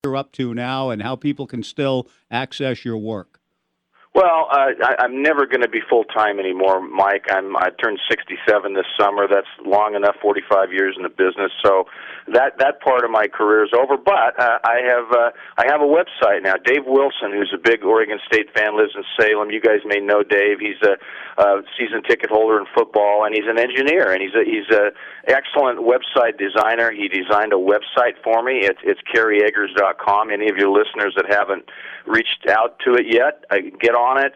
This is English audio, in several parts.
you're up to now and how people can still access your work. Well, I'm never going to be full-time anymore, Mike. I turned 67 this summer. That's long enough, 45 years in the business. So that part of my career is over. But I have a website now. Dave Wilson, who's a big Oregon State fan, lives in Salem. You guys may know Dave. He's a season ticket holder in football, and he's an engineer, and he's a excellent website designer. He designed a website for me. It's KEJO-AM. Any of your listeners that haven't reached out to it yet, get on it.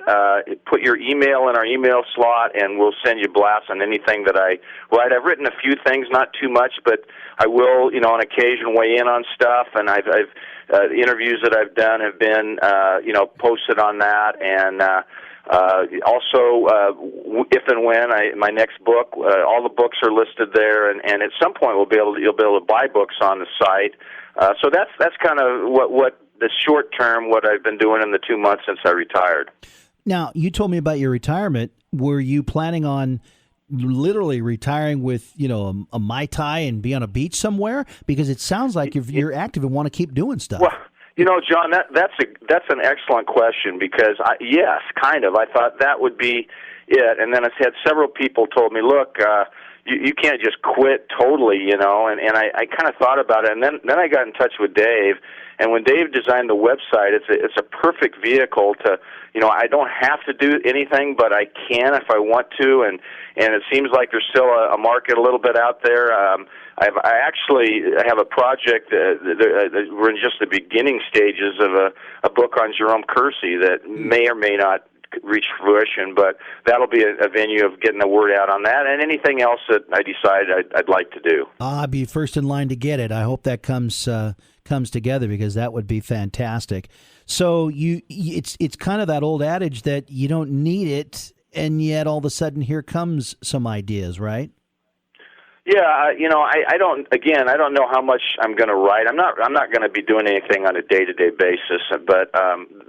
Put your email in our email slot, and we'll send you blasts on anything that I write. I've written a few things, not too much, but I will, on occasion, weigh in on stuff. And I've interviews that I've done have been, posted on that. And also, if and when my next book, all the books are listed there, and at some point you'll be able to buy books on the site. So that's kind of what the short term, what I've been doing in the 2 months since I retired. Now, you told me about your retirement. Were you planning on literally retiring with, a Mai Tai and be on a beach somewhere? Because it sounds like you're active and want to keep doing stuff. Well, John, that's an excellent question because, yes, kind of. I thought that would be it. And then I've had several people told me, look, you can't just quit totally, and I kind of thought about it. And then I got in touch with Dave. And when Dave designed the website, it's a perfect vehicle to, I don't have to do anything, but I can if I want to. And it seems like there's still a market a little bit out there. I actually have a project. We're in just the beginning stages of a book on Jerome Kersey that may or may not reach fruition, but that'll be a venue of getting the word out on that and anything else that I decide I'd like to do. I'll be first in line to get it. I hope that comes together because that would be fantastic. So it's kind of that old adage that you don't need it, and yet all of a sudden here comes some ideas, right? Yeah, I don't know how much I'm going to write. I'm not going to be doing anything on a day-to-day basis, but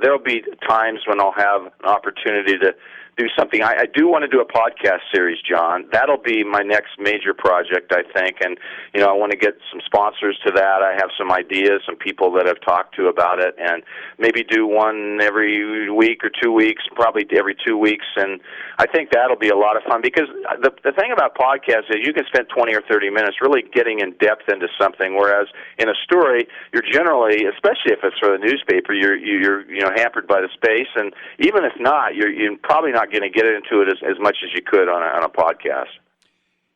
there'll be times when I'll have an opportunity to do something. I do want to do a podcast series, John. That'll be my next major project, I think, and I want to get some sponsors to that. I have some ideas, some people that I've talked to about it, and maybe do one every week or 2 weeks, probably every 2 weeks, and I think that'll be a lot of fun because the thing about podcasts is you can spend 20 or 30 minutes really getting in depth into something, whereas in a story, you're generally, especially if it's for the newspaper, you're hampered by the space, and even if not, you're probably not going to get into it as much as you could on a podcast.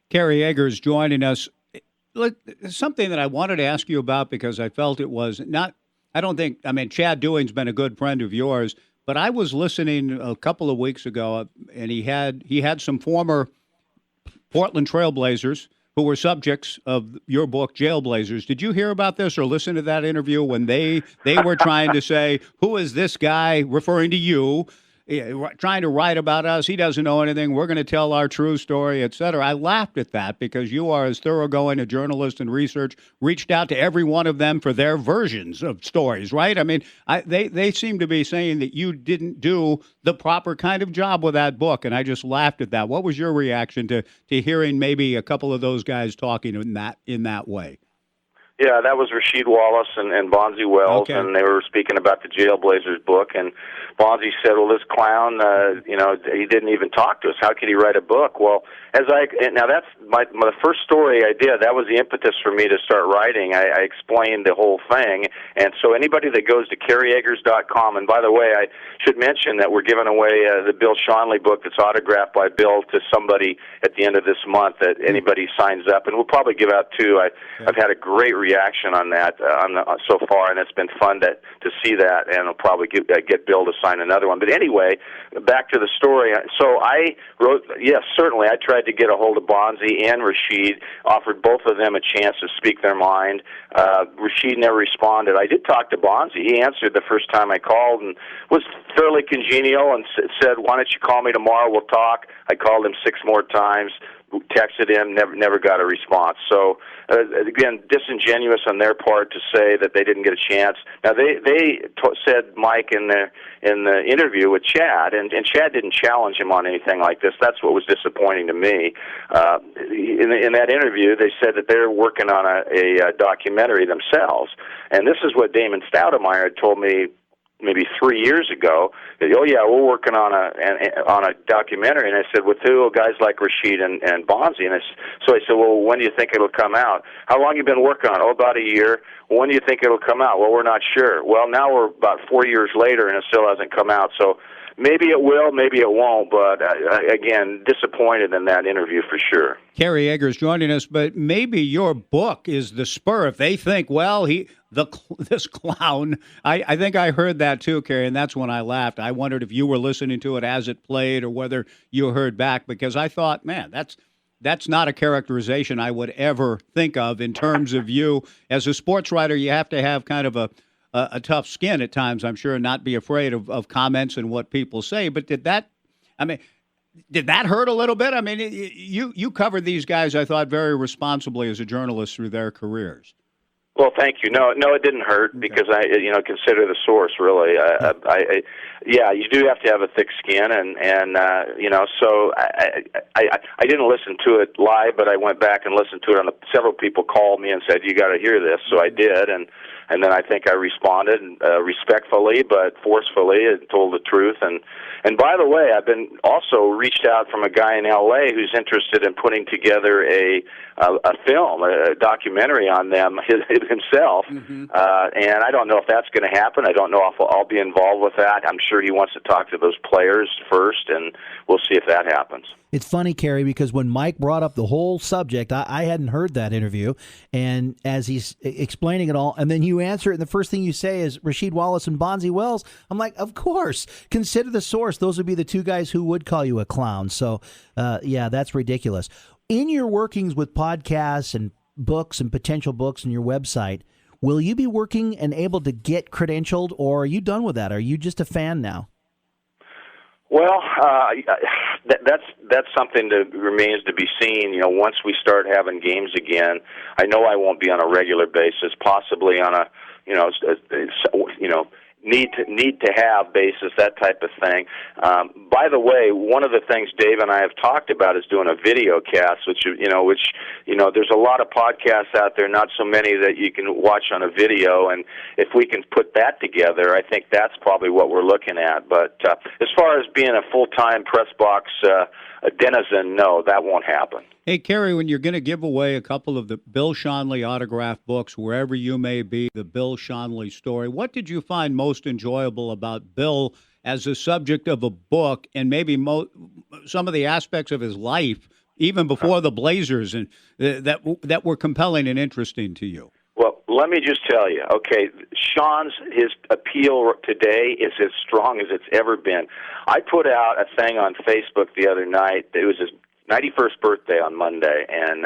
Kerry Eggers joining us. Look, something that I wanted to ask you about because I felt it was not, Chad Dewing's been a good friend of yours, but I was listening a couple of weeks ago, and he had some former Portland Trailblazers who were subjects of your book, Jailblazers. Did you hear about this or listen to that interview when they were trying to say, who is this guy, referring to you, trying to write about us? He doesn't know anything. We're going to tell our true story, et cetera. I laughed at that because you are as thoroughgoing a journalist and research, reached out to every one of them for their versions of stories, right? I mean, they seem to be saying that you didn't do the proper kind of job with that book, and I just laughed at that. What was your reaction to hearing maybe a couple of those guys talking in that way? Yeah, that was Rasheed Wallace and Bonzi Wells, okay. And they were speaking about the Jailblazers book, and Bonzi said, well, this clown, he didn't even talk to us. How could he write a book? Well, now that's my first story I did. That was the impetus for me to start writing. I explained the whole thing, and so anybody that goes to KEJO-AM, and by the way, I should mention that we're giving away the Bill Schonely book that's autographed by Bill to somebody at the end of this month that anybody signs up, and we'll probably give out two. I've had a great reaction on that so far, and it's been fun to see that, and I'll probably get Bill to sign another one. But anyway, back to the story. So I wrote, yes, certainly, I tried to get a hold of Bonzi and Rasheed, offered both of them a chance to speak their mind. Rasheed never responded. I did talk to Bonzi. He answered the first time I called and was fairly congenial and said, why don't you call me tomorrow, we'll talk. I called him 6 more times. texted him, never got a response. So again, disingenuous on their part to say that they didn't get a chance. Now they said Mike in the interview with Chad, and Chad didn't challenge him on anything like this. That's what was disappointing to me. In that interview, they said that they're working on a documentary themselves, and this is what Damon Stoudemire had told me maybe 3 years ago. Oh yeah, we're working on a documentary, and I said, with who? Guys like Rashid and Bonzi. And so I said, well, when do you think it'll come out? How long you been working on it? Oh, about a year. When do you think it'll come out? Well, we're not sure. Well, now we're about 4 years later, and it still hasn't come out. So maybe it will, maybe it won't, but again, disappointed in that interview for sure. Kerry Eggers joining us, but maybe your book is the spur. If they think, well, this clown, I think I heard that too, Kerry, and that's when I laughed. I wondered if you were listening to it as it played or whether you heard back, because I thought, man, that's not a characterization I would ever think of in terms of you. As a sports writer, you have to have kind of a tough skin at times, I'm sure, and not be afraid of comments and what people say. But did that hurt a little bit? I mean, you covered these guys, I thought, very responsibly as a journalist through their careers. Well, thank you. No, it didn't hurt because I consider the source really. Yeah, you do have to have a thick skin, and so I didn't listen to it live, but I went back and listened to it. Several people called me and said, "You got to hear this," so I did, and then I think I responded respectfully but forcefully and told the truth. And by the way, I've been also reached out from a guy in L.A. who's interested in putting together a film, a documentary on them himself. Mm-hmm. And I don't know if that's going to happen. I don't know if I'll be involved with that. I'm sure he wants to talk to those players first, and we'll see if that happens. It's funny, Kerry, because when Mike brought up the whole subject, I hadn't heard that interview, and as he's explaining it all, and then you answer it, and the first thing you say is Rasheed Wallace and Bonzi Wells. I'm like, of course. Consider the source. Those would be the two guys who would call you a clown. So, yeah, that's ridiculous. In your workings with podcasts and books and potential books and your website, will you be working and able to get credentialed, or are you done with that? Are you just a fan now? Well, that's something that remains to be seen. Once we start having games again, I know I won't be on a regular basis. Possibly on a need to have basis, that type of thing. By the way, one of the things Dave and I have talked about is doing a video cast, which there's a lot of podcasts out there, not so many that you can watch on a video, and if we can put that together, I think that's probably what we're looking at. But as far as being a full-time press box a denizen, no, that won't happen. Hey, Kerry, when you're going to give away a couple of the Bill Schonely autographed books, wherever you may be, the Bill Schonely story, what did you find most enjoyable about Bill as a subject of a book, and maybe some of the aspects of his life, even before the Blazers, and that were compelling and interesting to you? Well, let me just tell you, okay, his appeal today is as strong as it's ever been. I put out a thing on Facebook the other night. It was his 91st birthday on Monday, and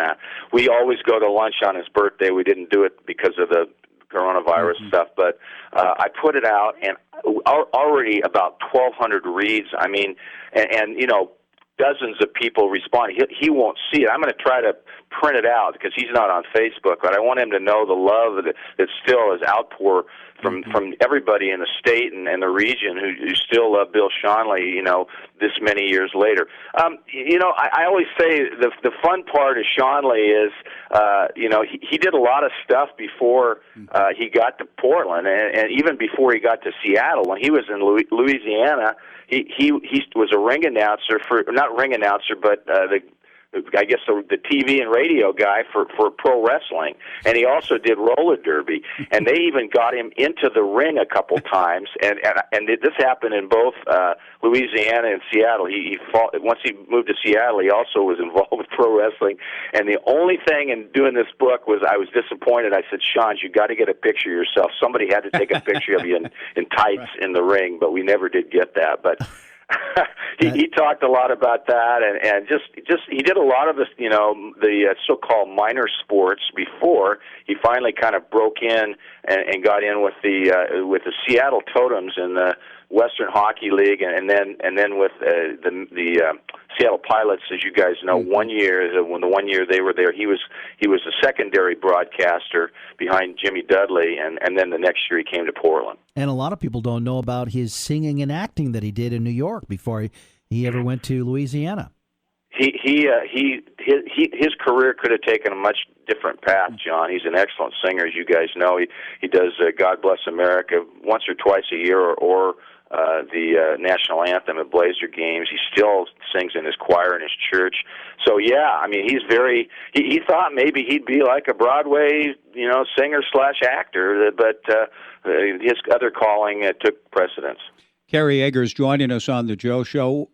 we always go to lunch on his birthday. We didn't do it because of the coronavirus stuff, but I put it out, and already about 1,200 reads. I mean, and dozens of people respond. He won't see it. I'm going to try to print it out because he's not on Facebook, but I want him to know the love that still is outpour from everybody in the state and the region who still love Bill Schonely, this many years later. I always say the fun part of Schonely is, he did a lot of stuff before he got to Portland, and even before he got to Seattle. When he was in Louisiana, he was a ring announcer but the TV and radio guy for pro wrestling, and he also did roller derby, and they even got him into the ring a couple times, and this happened in both Louisiana and Seattle. He fought once he moved to Seattle. He also was involved with pro wrestling, and the only thing in doing this book was I was disappointed. I said, Sean, you got to get a picture of yourself. Somebody had to take a picture of you in tights in the ring, but we never did get that. But he talked a lot about that, and just he did a lot of the so-called minor sports before he finally kind of broke in and got in with the Seattle Totems in the Western Hockey League, and then with the Seattle Pilots, as you guys know, one year when the 1 year they were there, he was a secondary broadcaster behind Jimmy Dudley, and then the next year he came to Portland. And a lot of people don't know about his singing and acting that he did in New York before he ever went to Louisiana. His career could have taken a much different path, John. He's an excellent singer, as you guys know. He does "God Bless America" once or twice a year, or the national anthem at Blazer games. He still sings in his choir in his church. So yeah, I mean, he's very. He thought maybe he'd be like a Broadway, singer / actor, but his other calling took precedence. Kerry Eggers joining us on the Joe Show.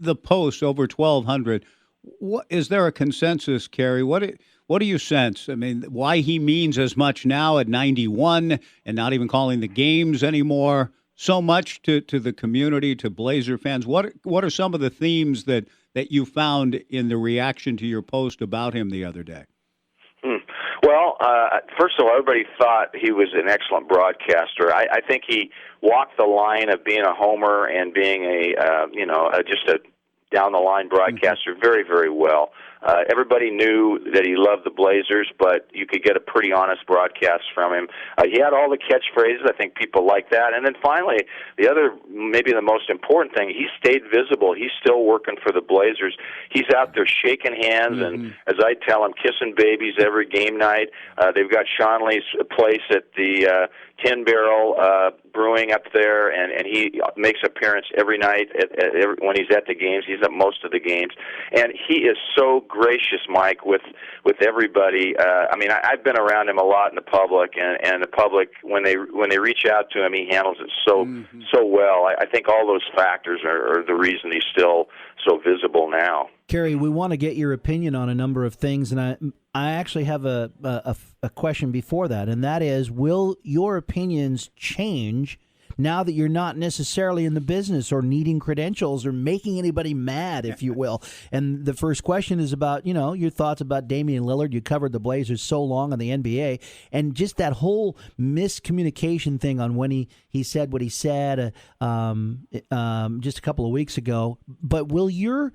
The Post, over 1,200. What is there a consensus, Kerry? What do you sense? I mean, why he means as much now at 91 and not even calling the games anymore? So much to the community, to Blazer fans. What are some of the themes that you found in the reaction to your post about him the other day? Well, first of all, everybody thought he was an excellent broadcaster. I think he walked the line of being a homer and being just a down-the-line broadcaster very, very well. Everybody knew that he loved the Blazers, but you could get a pretty honest broadcast from him. He had all the catchphrases. I think people liked that. And then finally, the other, maybe the most important thing, he stayed visible. He's still working for the Blazers. He's out there shaking hands and, as I tell him, kissing babies every game night. They've got Sean Lee's place at the Tin Barrel Brewing up there, and he makes appearance every night when he's at the games. He's at most of the games, and he is so gracious, Mike, with everybody. I mean, I've been around him a lot in the public, and the public, when they reach out to him, he handles it so well. I think all those factors are the reason he's still so visible now. Kerry, we want to get your opinion on a number of things, and I actually have a question before that, and that is, will your opinions change now that you're not necessarily in the business or needing credentials or making anybody mad, if you will? And the first question is about, your thoughts about Damian Lillard. You covered the Blazers so long on the NBA, and just that whole miscommunication thing on when he said what he said just a couple of weeks ago. But will you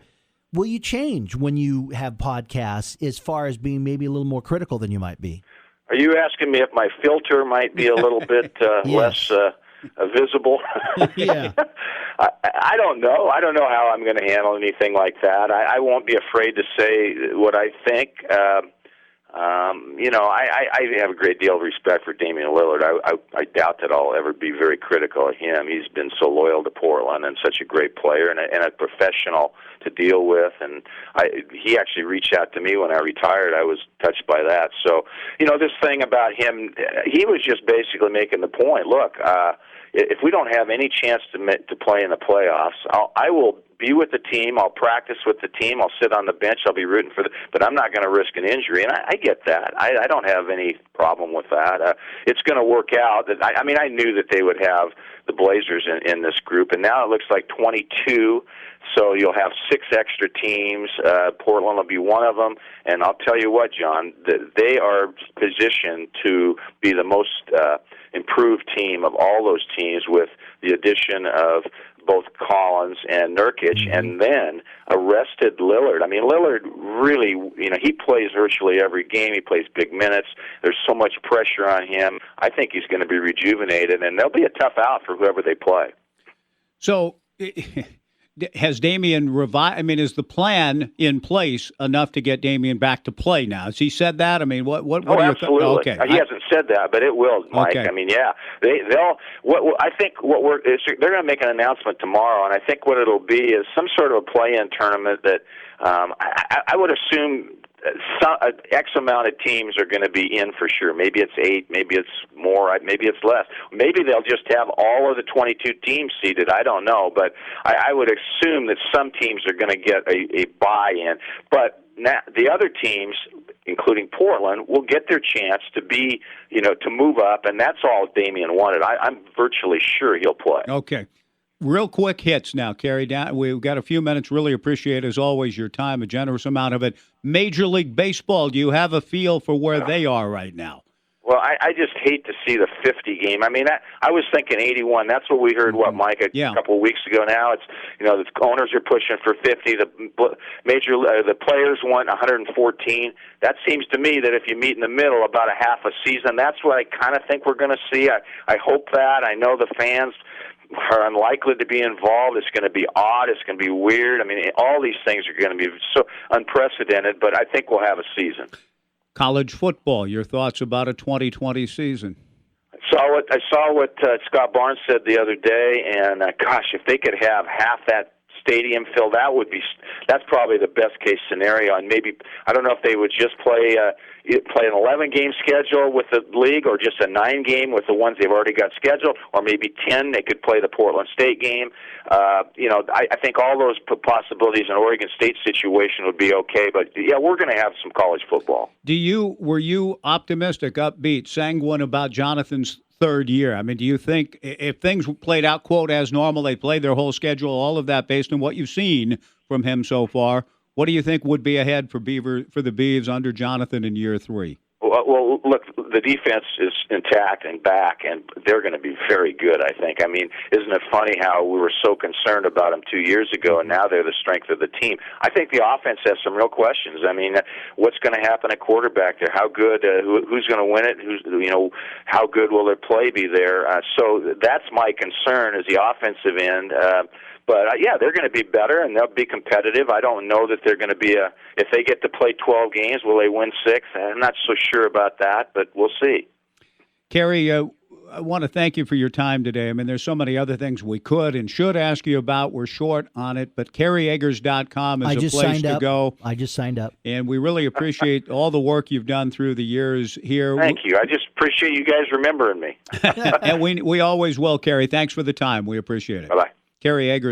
change when you have podcasts as far as being maybe a little more critical than you might be? Are you asking me if my filter might be a little bit less visible? Yeah. I don't know. I don't know how I'm going to handle anything like that. I won't be afraid to say what I think. I have a great deal of respect for Damian Lillard. I doubt that I'll ever be very critical of him. He's been so loyal to Portland and such a great player and a professional to deal with. And he actually reached out to me when I retired. I was touched by that. So, this thing about him, he was just basically making the point, look, if we don't have any chance to play in the playoffs, I will be with the team. I'll practice with the team. I'll sit on the bench. I'll be rooting for but I'm not going to risk an injury. And I get that. I don't have any problem with that. It's going to work out. I knew that they would have the Blazers in this group, and now it looks like 22. So you'll have 6 extra teams. Portland will be one of them. And I'll tell you what, John, they are positioned to be the most improved team of all those teams, with the addition of both Collins and Nurkic, and then arrested Lillard. I mean, Lillard really, he plays virtually every game. He plays big minutes. There's so much pressure on him. I think he's going to be rejuvenated, and they'll be a tough out for whoever they play. So has Damian revived? I mean, is the plan in place enough to get Damian back to play now? Has he said that? I mean, what are your absolutely. Okay. He hasn't said that, but it will, Mike. Okay. I mean, yeah, they'll. I think they're going to make an announcement tomorrow, and I think what it'll be is some sort of a play-in tournament that I would assume X amount of teams are going to be in for sure. Maybe it's 8, maybe it's more, maybe it's less. Maybe they'll just have all of the 22 teams seeded. I don't know, but I would assume that some teams are going to get a buy-in. But now, the other teams, including Portland, will get their chance to be, to move up, and that's all Damian wanted. I'm virtually sure he'll play. Okay. Real quick hits now, Kerry. We've got a few minutes. Really appreciate, as always, your time, a generous amount of it. Major League Baseball, do you have a feel for where they are right now? Well, I just hate to see the 50 game. I mean, I was thinking 81. That's what we heard. What, Mike, a couple of weeks ago. Now it's the owners are pushing for 50. The players want 114. That seems to me that if you meet in the middle, about a half a season. That's what I kind of think we're going to see. I hope that. I know the fans are unlikely to be involved. It's going to be odd. It's going to be weird. I mean, all these things are going to be so unprecedented. But I think we'll have a season. College football, your thoughts about a 2020 season? I saw what Scott Barnes said the other day, and gosh, if they could have half that stadium filled, that's probably the best case scenario. And maybe I don't know if they would just play an 11-game schedule with the league, or just a 9-game with the ones they've already got scheduled, or maybe 10. They could play the Portland State game. I think all those possibilities in Oregon State situation would be okay. But yeah, we're going to have some college football. Were you optimistic, upbeat, sanguine about Jonathan's third year? I mean, do you think if things played out, quote, as normal, they played their whole schedule, all of that based on what you've seen from him so far, what do you think would be ahead for the Beavs under Jonathan in year 3? Well, look, the defense is intact and back, and they're going to be very good, I think. I mean, isn't it funny how we were so concerned about them 2 years ago, and now they're the strength of the team? I think the offense has some real questions. I mean, what's going to happen at quarterback there? How good? Who's going to win it? How good will their play be there? So that's my concern, is the offensive end. But, yeah, they're going to be better, and they'll be competitive. I don't know that they're going to be if they get to play 12 games, will they win 6? I'm not so sure about that, but we'll see. Kerry, I want to thank you for your time today. I mean, there's so many other things we could and should ask you about. We're short on it, but KerryEggers.com is a place to go. I just signed up. And we really appreciate all the work you've done through the years here. Thank you. I just appreciate you guys remembering me. And we always will, Kerry. Thanks for the time. We appreciate it. Bye-bye. Kerry Eggers.